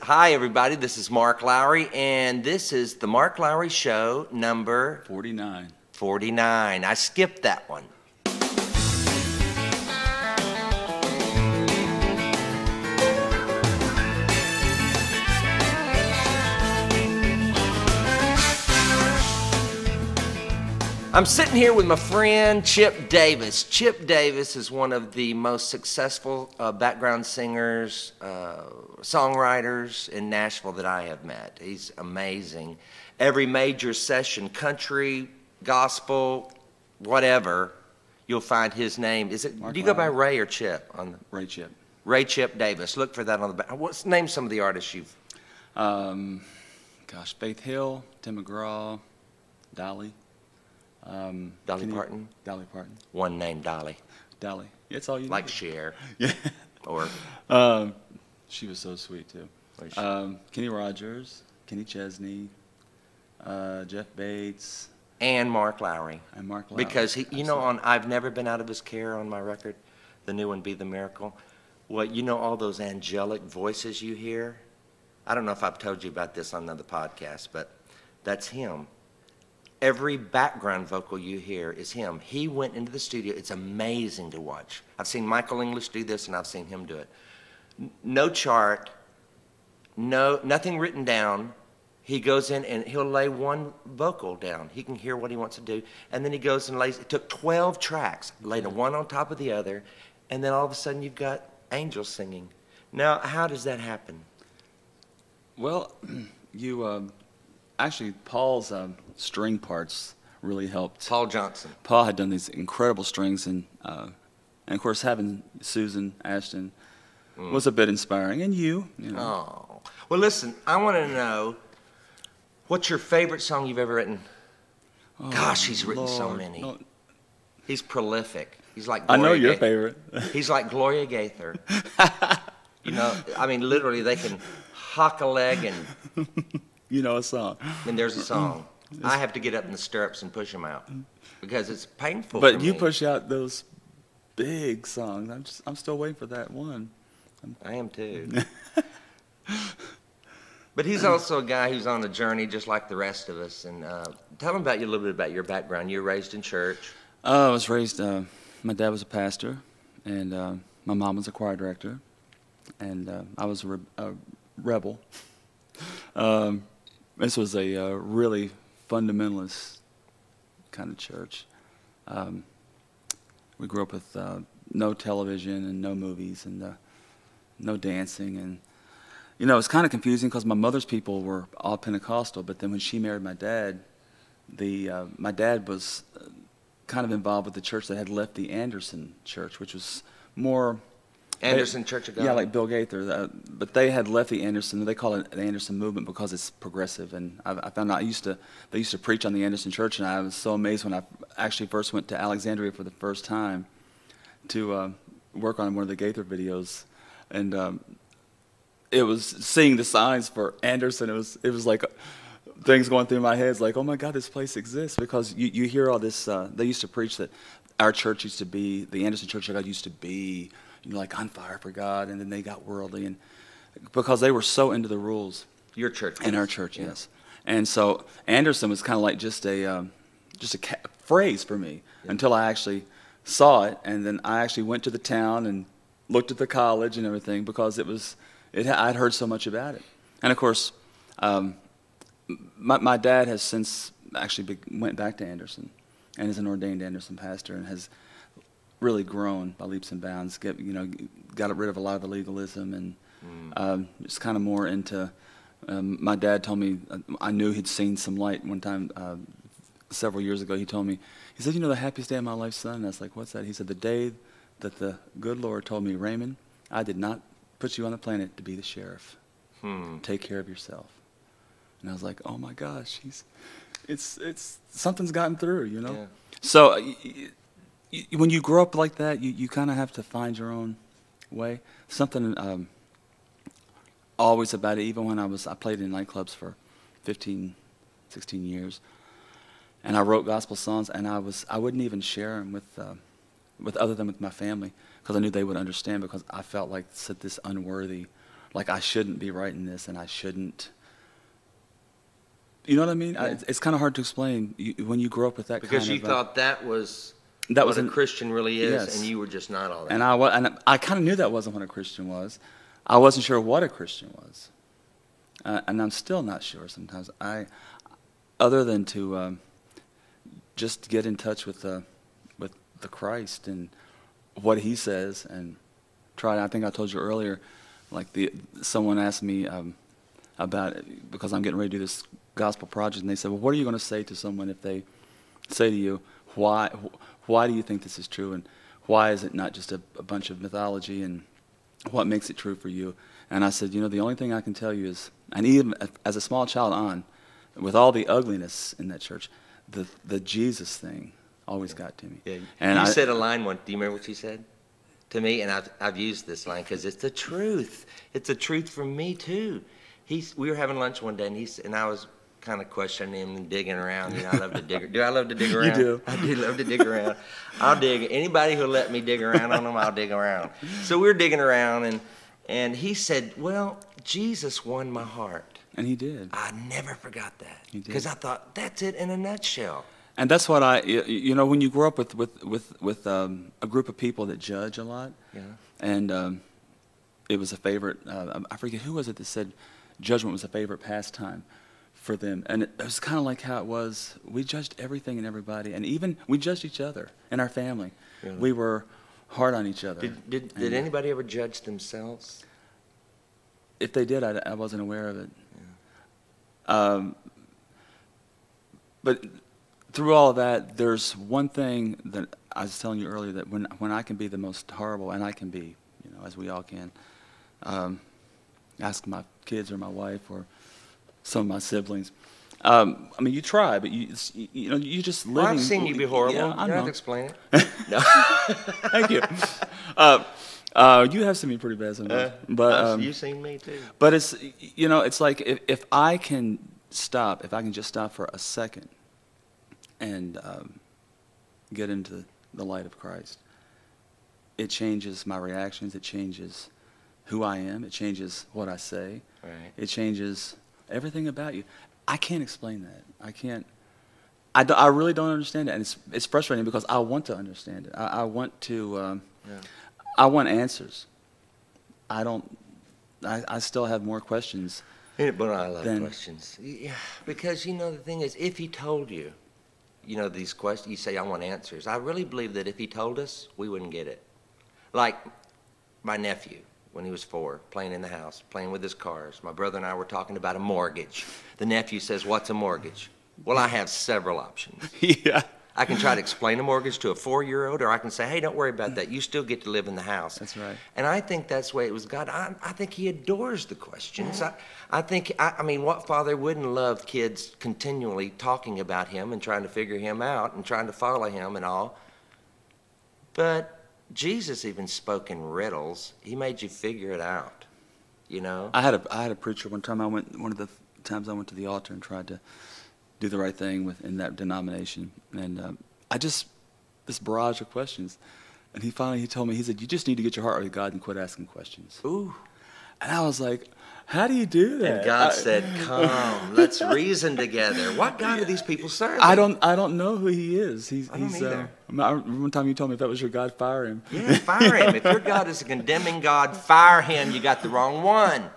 Hi, everybody. This is Mark Lowry, and this is the Mark Lowry Show number 49. 49. I skipped that one. I'm sitting here with my friend Chip Davis. Chip Davis is one of the most successful background singers, songwriters in Nashville that I have met. He's amazing. Every major session, country, gospel, whatever, you'll find his name. Do you go by Ray or Chip? Ray Chip. Ray Chip Davis. Look for that on the back. Name some of the artists you've... Faith Hill, Tim McGraw, Dolly. Dolly Parton? Dolly Parton. One name, Dolly. Dolly. Yeah, that's all you like need. Cher. Yeah. Or... she was so sweet, too. Kenny Rogers, Kenny Chesney, Jeff Bates. And Mark Lowry. And Mark Lowry. Because, on I've Never Been Out of His Care on my record, the new one, Be the Miracle. Well, all those angelic voices you hear? I don't know if I've told you about this on another podcast, but that's him. Every background vocal you hear is him. He went into the studio. It's amazing to watch. I've seen Michael English do this, and I've seen him do it. No chart, nothing written down. He goes in, and he'll lay one vocal down. He can hear what he wants to do, and then he goes and lays. It took 12 tracks, laid one on top of the other, and then all of a sudden you've got angels singing. Now, how does that happen? Well, actually, Paul's string parts really helped. Paul Johnson. Paul had done these incredible strings, and of course, having Susan Ashton was a bit inspiring. And you know. Oh. Well, listen, I want to know, what's your favorite song you've ever written? Oh, gosh, he's written Lord. so many. No. He's prolific. He's like Gloria. I know your Gaither. favorite. He's like Gloria Gaither. Literally, they can hock a leg and... You know a song. And there's a song. I have to get up in the stirrups and push him out because it's painful But for you me. push out those big songs. I'm still waiting for that one. I am too. But he's also a guy who's on a journey just like the rest of us. And tell him a little bit about your background. You were raised in church. I was raised, my dad was a pastor, and my mom was a choir director, and I was a rebel. This was a really fundamentalist kind of church. We grew up with no television and no movies and no dancing. And, it's kind of confusing because my mother's people were all Pentecostal, but then when she married my dad, my dad was kind of involved with the church that had left the Anderson church, which was more... Anderson Church of God? Yeah, like Bill Gaither. But they had left the Anderson. They call it the Anderson movement because it's progressive. And I found out they used to preach on the Anderson Church, and I was so amazed when I actually first went to Alexandria for the first time to work on one of the Gaither videos. And it was seeing the signs for Anderson. It was like things going through my head. It's like, oh my God, this place exists, because you hear all this. They used to preach that our church used to be, the Anderson Church of God used to be, like on fire for God, and then they got worldly, and because they were so into the rules. Your church. In our church, yeah. Yes. And so Anderson was kind of like just a phrase for me until I actually saw it, and then I actually went to the town and looked at the college and everything because I'd heard so much about it. And of course, my dad has since actually went back to Anderson and is an ordained Anderson pastor and has really grown by leaps and bounds. Got rid of a lot of the legalism, and it's kind of more into. My dad told me, I knew he'd seen some light one time several years ago. He told me, he said, the happiest day of my life, son. And I was like, what's that? He said, the day that the good Lord told me, Raymond, I did not put you on the planet to be the sheriff. Take care of yourself. And I was like, oh my gosh, it's something's gotten through, Yeah. So. When you grow up like that, you kind of have to find your own way. Something always about it, even when I played in nightclubs for 15, 16 years, and I wrote gospel songs, and I wouldn't even share them with other than with my family, because I knew they would understand, because I felt like this unworthy like I shouldn't be writing this and I shouldn't. You know what I mean? Yeah. It's kind of hard to explain when you grow up with that Because kind you of. thought that was That what was a Christian really is, yes. and you were just not all that. And I kind of knew that wasn't what a Christian was. I wasn't sure what a Christian was, and I'm still not sure sometimes. Other than to just get in touch with the Christ and what He says, and try. I think I told you earlier, like someone asked me about it because I'm getting ready to do this gospel project, and they said, "Well, what are you going to say to someone if they say to you, why do you think this is true, and why is it not just a bunch of mythology, and what makes it true for you?" And I said, the only thing I can tell you is, and even as a small child on, with all the ugliness in that church, the Jesus thing always got to me. Yeah. And you said a line once. Do you remember what you said to me? And I've used this line because it's the truth. It's the truth for me too. We were having lunch one day, and I was kind of questioning him and digging around. I love to dig. Do I love to dig around? You do. I do love to dig around. I'll dig. Anybody who'll let me dig around on them, I'll dig around. So we were digging around, and he said, "Well, Jesus won my heart." And He did. I never forgot that. He did. Because I thought, that's it in a nutshell. And that's what when you grow up with a group of people that judge a lot, Yeah. and it was a favorite. I forget who was it that said judgment was a favorite pastime for them, and it was kind of like how it was. We judged everything and everybody, and even we judged each other in our family. Really? We were hard on each other. Did anybody ever judge themselves? If they did, I wasn't aware of it. Yeah. But through all of that, there's one thing that I was telling you earlier, that when I can be the most horrible, and I can be, as we all can, ask my kids or my wife or some of my siblings. You try, but you just living. Well, I've seen you be horrible. Yeah, You I don't have know. to explain it. No. Thank you. You have seen me pretty bad sometimes, but You've seen me too. But it's like if I can stop, if I can just stop for a second and get into the light of Christ, it changes my reactions. It changes who I am. It changes what I say. Right. It changes everything about you. I can't explain that. I can't. I really don't understand it, and it's frustrating because I want to understand it. I want to. Yeah. I want answers. I don't. I still have more questions. But I love questions. Yeah, because the thing is, if He told you, these questions, you say, "I want answers." I really believe that if He told us, we wouldn't get it. Like my nephew, when he was 4, playing in the house, playing with his cars. My brother and I were talking about a mortgage. The nephew says, "What's a mortgage?" Well, I have several options. Yeah. I can try to explain a mortgage to a 4-year-old, or I can say, "Hey, don't worry about that. You still get to live in the house." That's right. And I think that's the way it was God. I think He adores the questions. I think, what father wouldn't love kids continually talking about Him and trying to figure Him out and trying to follow Him and all? But Jesus even spoke in riddles. He made you figure it out, I had a preacher one time. One of the times I went to the altar and tried to do the right thing in that denomination, and this barrage of questions, and he told me, he said, "You just need to get your heart right with God and quit asking questions." Ooh. And I was like, "How do you do that?" And God said, "Come, let's reason together." What God do these people serve? I don't know who He is. I don't either. One time you told me if that was your God, fire him. Yeah, fire Him. If your God is a condemning God, fire Him. You got the wrong one.